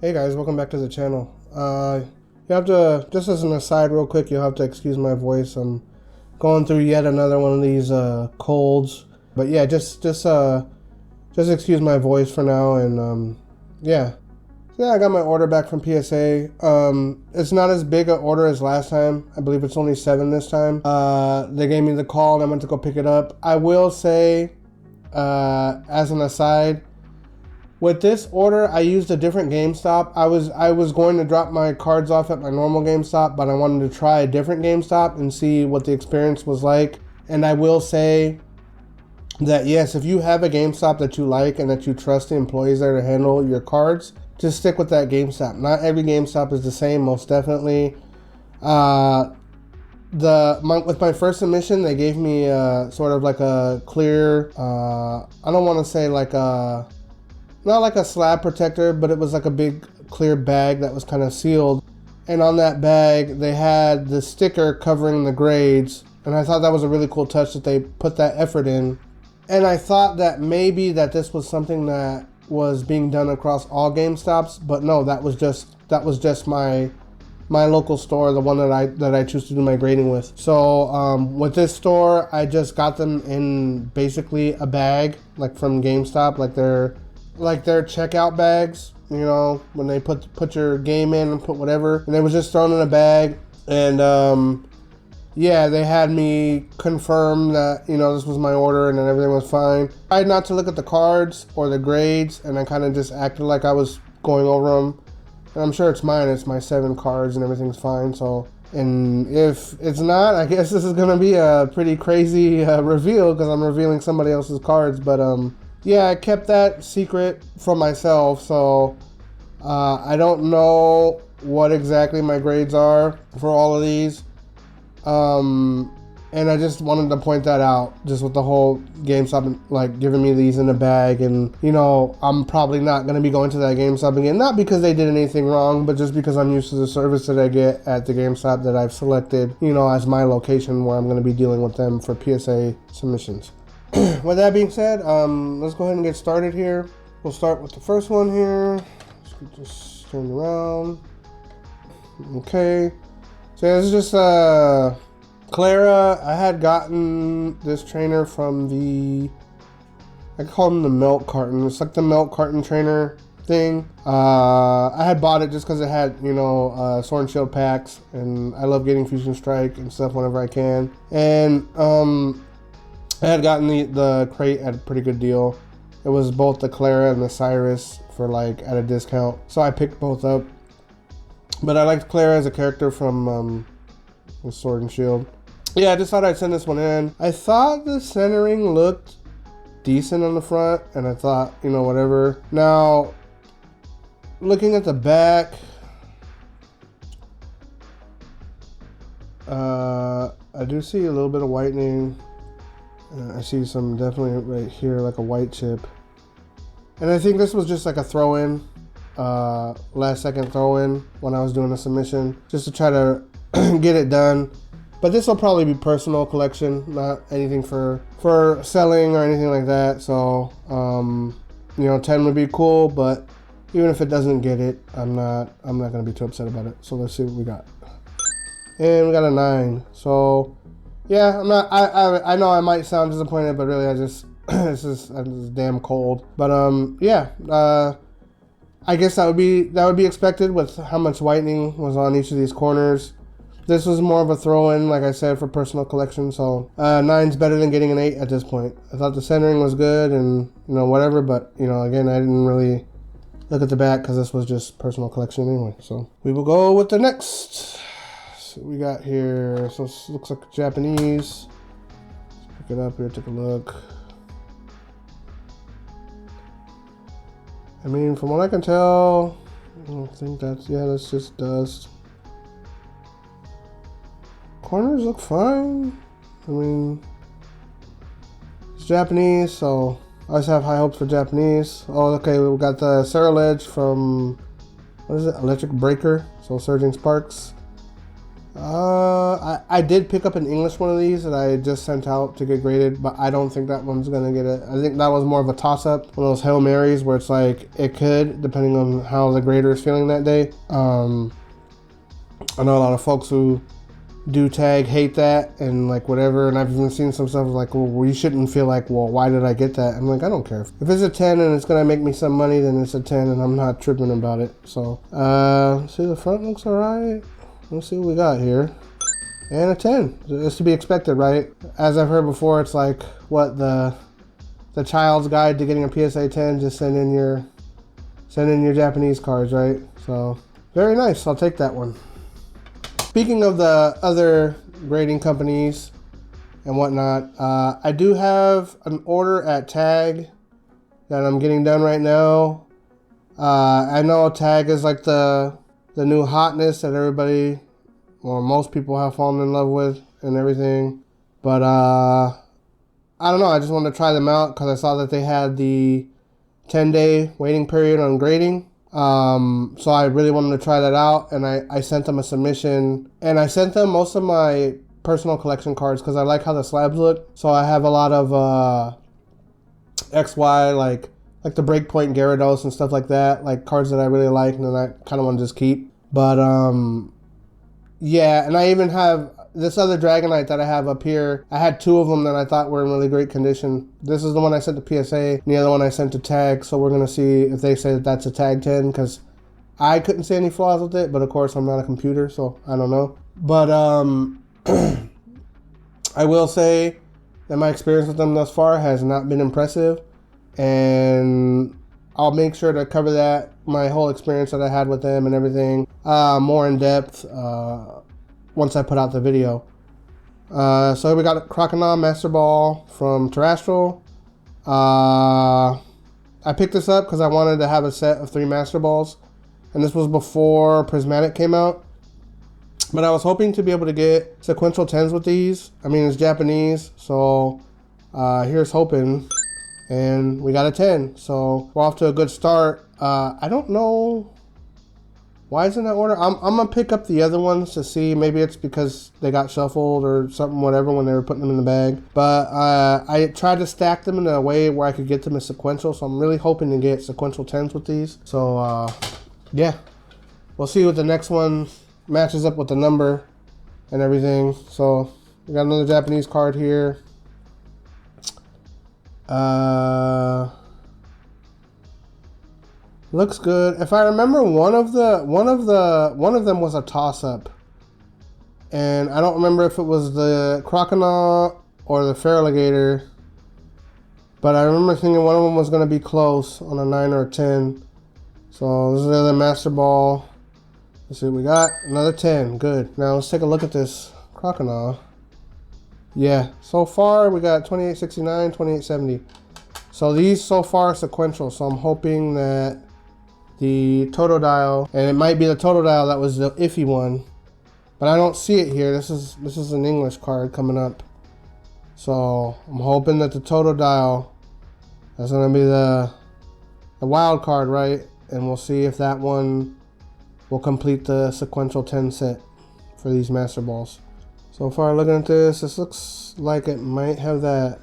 Hey guys, welcome back to the channel. You have to, just as an aside real quick, you'll have to excuse my voice. I'm going through yet another one of these colds. But yeah, just excuse my voice for now, and yeah. Yeah, I got my order back from PSA. It's not as big an order as last time. I believe it's only 7 this time. They gave me the call and I went to go pick it up. I will say, as an aside, with this order, I used a different GameStop. I was going to drop my cards off at my normal GameStop, but I wanted to try a different GameStop and see what the experience was like. And I will say that yes, if you have a GameStop that you like and that you trust the employees there to handle your cards, just stick with that GameStop. Not every GameStop is the same, most definitely. With my first submission, they gave me sort of like a clear, I don't want to say like a, not like a slab protector, but it was like a big clear bag that was kind of sealed. And on that bag, they had the sticker covering the grades. And I thought that was a really cool touch that they put that effort in. And I thought that maybe that this was something that was being done across all GameStops, but no, that was just my local store, the one that I choose to do my grading with. So with this store, I just got them in basically a bag, like from GameStop, like their checkout bags, you know, when they put your game in and put whatever, and it was just thrown in a bag. And yeah, they had me confirm that, you know, this was my order and then everything was fine. I tried not to look at the cards or the grades, and I kind of just acted like I was going over them. And I'm sure it's mine. It's my 7 cards and everything's fine. So, and if it's not, I guess this is going to be a pretty crazy reveal, because I'm revealing somebody else's cards. But yeah, I kept that secret from myself. So I don't know what exactly my grades are for all of these. And I just wanted to point that out, just with the whole GameStop, like, giving me these in a bag. And, you know, I'm probably not going to be going to that GameStop again, not because they did anything wrong, but just because I'm used to the service that I get at the GameStop that I've selected, you know, as my location where I'm going to be dealing with them for PSA submissions. With that being said, let's go ahead and get started here. We'll start with the first one here. Let's get this turned around. Okay. So yeah, this is just Clara. I had gotten this trainer from I call them the milk carton. It's like the milk carton trainer thing. I had bought it just because it had, you know, Sword and Shield packs, and I love getting Fusion Strike and stuff whenever I can. And I had gotten the crate at a pretty good deal. It was both the Clara and the Cyrus for like at a discount, so I picked both up. But I liked Clara as a character from Sword and Shield. Yeah, I just thought I'd send this one in. I thought the centering looked decent on the front, and I thought, you know, whatever. Now, looking at the back, I do see a little bit of whitening. I see some definitely right here, like a white chip. And I think this was just like a throw-in. Last second throw-in when I was doing a submission, just to try to get it done. But this will probably be personal collection, not anything for selling or anything like that. So you know, 10 would be cool, but even if it doesn't get it, I'm not gonna be too upset about it. So let's see what we got. And we got a 9. So yeah, I know I might sound disappointed, but really I just I'm just damn cold. But yeah, I guess that would be expected with how much whitening was on each of these corners. This was more of a throw-in, like I said, for personal collection. So 9's better than getting an 8 at this point. I thought the centering was good and, you know, whatever. But, you know, again, I didn't really look at the back because this was just personal collection anyway. So we will go with the next. So we got here. So this looks like Japanese. Let's pick it up here. Take a look. I mean, from what I can tell, I don't think that's just dust. Corners look fine. I mean, it's Japanese, so I always have high hopes for Japanese. Oh, okay, we got the Serral Edge from, what is it, Electric Breaker, so Surging Sparks. I did pick up an English one of these that I just sent out to get graded, but I don't think that one's gonna get it. I think that was more of a toss-up, one of those Hail Marys where it's like it could, depending on how the grader is feeling that day. I know a lot of folks who do tag hate that and like whatever, and I've even seen some stuff like, well, you shouldn't feel like, well, why did I get that? I'm like, I don't care. If it's a 10 and it's gonna make me some money, then it's a 10 and I'm not tripping about it. So see, the front looks alright. Let's see what we got here. And a 10. It's to be expected, right? As I've heard before, it's like what the child's guide to getting a PSA 10, just send in your Japanese cards, right? So very nice. I'll take that one. Speaking of the other grading companies and whatnot, I do have an order at Tag that I'm getting done right now. I know Tag is like the new hotness that everybody, or most people, have fallen in love with and everything. But I don't know. I just wanted to try them out because I saw that they had the 10-day waiting period on grading. So I really wanted to try that out, and I sent them a submission, and I sent them most of my personal collection cards because I like how the slabs look. So I have a lot of XY, like the Breakpoint Gyarados and stuff like that, like cards that I really like and then I kind of want to just keep. But yeah, and I even have this other Dragonite that I have up here. I had two of them that I thought were in really great condition. This is the one I sent to PSA, and the other one I sent to Tag. So we're going to see if they say that that's a Tag 10, because I couldn't see any flaws with it. But of course, I'm not a computer, so I don't know. But I will say that my experience with them thus far has not been impressive. And I'll make sure to cover that, my whole experience that I had with them and everything, more in depth once I put out the video. So we got a Crocodile Master Ball from Terrestrial. I picked this up because I wanted to have a set of 3 Master Balls, and this was before Prismatic came out. But I was hoping to be able to get sequential 10s with these. I mean, it's Japanese, so here's hoping. And we got a 10, so we're off to a good start. I don't know why it's in that order. I'm gonna pick up the other ones to see. Maybe it's because they got shuffled or something, whatever, when they were putting them in the bag. But I tried to stack them in a way where I could get them as sequential, so I'm really hoping to get sequential 10s with these. So yeah, we'll see what the next one matches up with the number and everything. So we got another Japanese card here. Looks good. If I remember, one of them was a toss-up, and I don't remember if it was the Croconaw or the Feraligatr, but I remember thinking one of them was going to be close on a 9 or a 10. So this is the other Master Ball. Let's see what we got. Another 10. Good. Now let's take a look at this Croconaw. Yeah, so far we got 2869, 2870. So these so far are sequential, so I'm hoping that the Totodile, and it might be the Totodile that was the iffy one, but I don't see it here. This is an English card coming up. So I'm hoping that the Totodile is going to be the wild card, right? And we'll see if that one will complete the sequential 10 set for these Master Balls. So far looking at this looks like it might have that.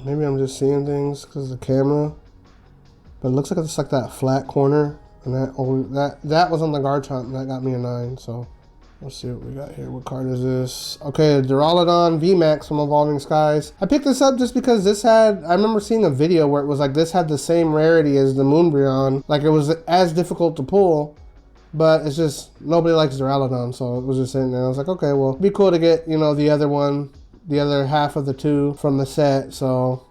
Maybe I'm just seeing things because of the camera, but it looks like it's like that flat corner, and that was on the Garchomp, and that got me a 9. So let's see what we got here. What card is this? Okay, Duraludon VMAX from Evolving Skies. I picked this up just because this had, I remember seeing a video where it was like this had the same rarity as the Moonbryon, like it was as difficult to pull. But it's just, nobody likes Duraludon, so it was just sitting there. I was like, okay, well, it'd be cool to get, you know, the other one, the other half of the 2 from the set. So,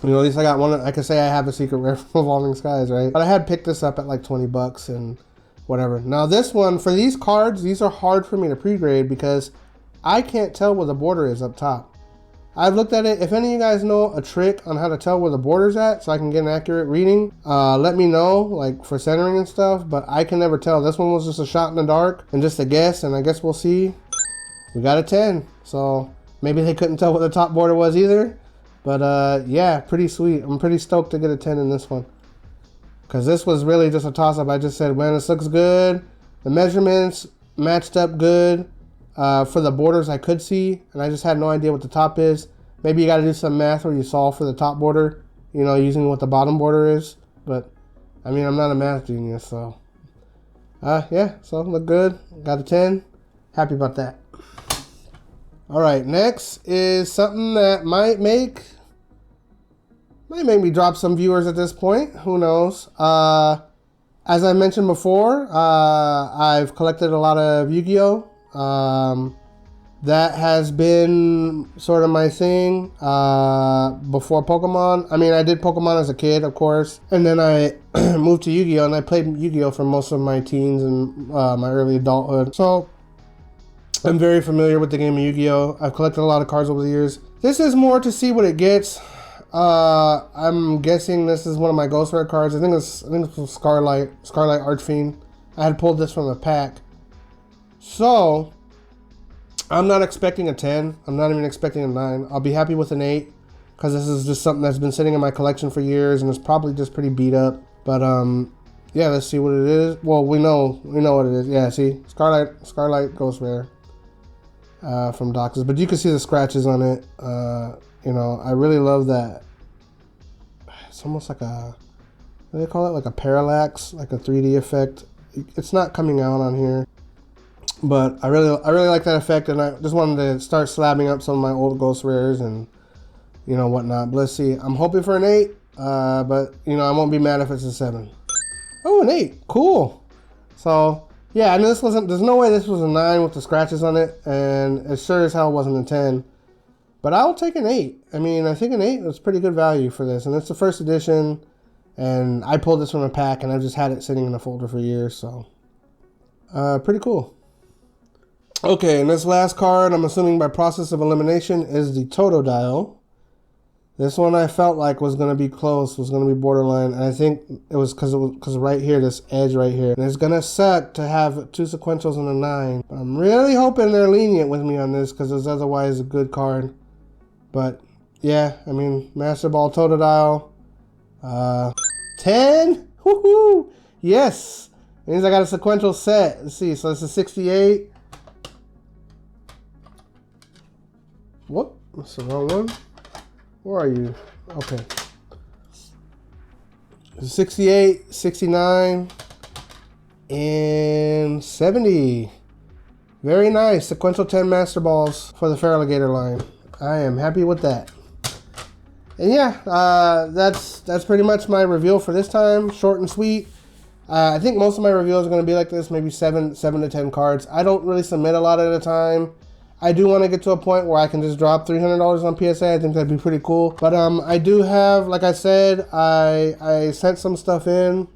you know, at least I got one. I can say I have a secret rare from Evolving Skies, right? But I had picked this up at like 20 bucks and whatever. Now this one, for these cards, these are hard for me to pre-grade because I can't tell where the border is up top. I've looked at it. If any of you guys know a trick on how to tell where the border's at so I can get an accurate reading, let me know, like for centering and stuff, but I can never tell. This one was just a shot in the dark and just a guess, and I guess we'll see. We got a 10, so maybe they couldn't tell what the top border was either, but yeah, pretty sweet. I'm pretty stoked to get a 10 in this one because this was really just a toss-up. I just said, man, this looks good. The measurements matched up good. For the borders I could see, and I just had no idea what the top is. Maybe you got to do some math where you solve for the top border, you know, using what the bottom border is. But, I mean, I'm not a math genius, so. Yeah, so look good. Got a 10. Happy about that. All right, next is something that might make me drop some viewers at this point. Who knows? As I mentioned before, I've collected a lot of Yu-Gi-Oh! That has been sort of my thing before Pokemon. I mean, I did Pokemon as a kid, of course, and then I moved to Yu-Gi-Oh! And I played Yu-Gi-Oh! For most of my teens and my early adulthood. So I'm very familiar with the game of Yu-Gi-Oh! I've collected a lot of cards over the years. This is more to see what it gets. I'm guessing this is one of my Ghost Rare cards. I think it's Scarlet Archfiend. I had pulled this from a pack. So, I'm not expecting a 10. I'm not even expecting a 9. I'll be happy with an 8 because this is just something that's been sitting in my collection for years and it's probably just pretty beat up. But yeah, let's see what it is. Well, we know what it is. Yeah, see, Scarlet Ghost Rare from Doctors, but you can see the scratches on it. You know, I really love that. It's almost like a, what do they call it? Like a parallax, like a 3D effect. It's not coming out on here. But I really like that effect, and I just wanted to start slabbing up some of my old Ghost Rares and, you know, whatnot. But let's see. I'm hoping for an 8, but, you know, I won't be mad if it's a 7. Oh, an 8. Cool. So, yeah, I mean, this wasn't, there's no way this was a 9 with the scratches on it, and it sure as hell wasn't a 10. But I'll take an 8. I mean, I think an 8 is pretty good value for this, and it's the first edition, and I pulled this from a pack, and I've just had it sitting in a folder for years, so pretty cool. Okay, and this last card, I'm assuming by process of elimination, is the Totodile. This one I felt like was going to be close, was going to be borderline, and I think it was because right here, this edge right here. And it's going to suck to have 2 sequentials and a 9. But I'm really hoping they're lenient with me on this because it's otherwise a good card. But, yeah, I mean, Master Ball Totodile. 10? Woohoo! Yes! Means I got a sequential set. Let's see, so this is 68. Whoop, that's the wrong one. Where are you? Okay. 68, 69, and 70. Very nice. Sequential 10 Master Balls for the Feraligatr line. I am happy with that. And yeah, that's pretty much my reveal for this time. Short and sweet. I think most of my reveals are going to be like this, maybe 7 to 10 cards. I don't really submit a lot at a time. I do want to get to a point where I can just drop $300 on PSA. I think that'd be pretty cool. But I do have, like I said, I sent some stuff in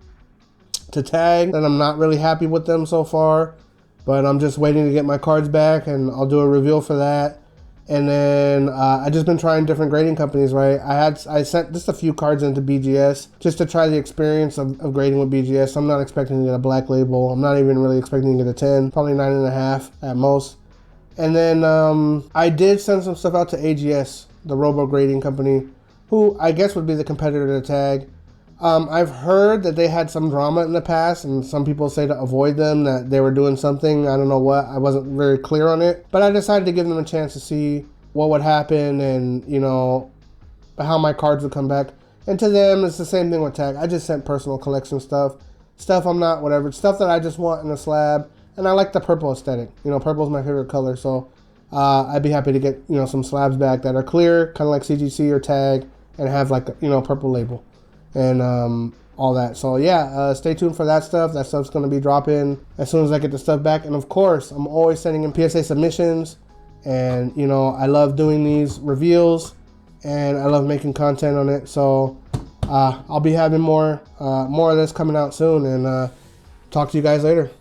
to tag, and I'm not really happy with them so far. But I'm just waiting to get my cards back, and I'll do a reveal for that. And then I just been trying different grading companies, right? I sent just a few cards into BGS just to try the experience of grading with BGS. I'm not expecting to get a black label. I'm not even really expecting to get a 10, probably 9.5 at most. And then I did send some stuff out to AGS, the robo grading company, who I guess would be the competitor to tag. I've heard that they had some drama in the past, and some people say to avoid them, that they were doing something. I don't know what. I wasn't very clear on it. But I decided to give them a chance to see what would happen and, you know, how my cards would come back. And to them, it's the same thing with tag. I just sent personal collection stuff. Stuff I'm not, whatever. Stuff that I just want in a slab. And I like the purple aesthetic. You know, purple is my favorite color. So I'd be happy to get, you know, some slabs back that are clear, kind of like CGC or tag, and have like, you know, purple label. And all that. So yeah, stay tuned for that stuff. That stuff's going to be dropping as soon as I get the stuff back. And of course, I'm always sending in PSA submissions. And, you know, I love doing these reveals. And I love making content on it. So I'll be having more of this coming out soon. And talk to you guys later.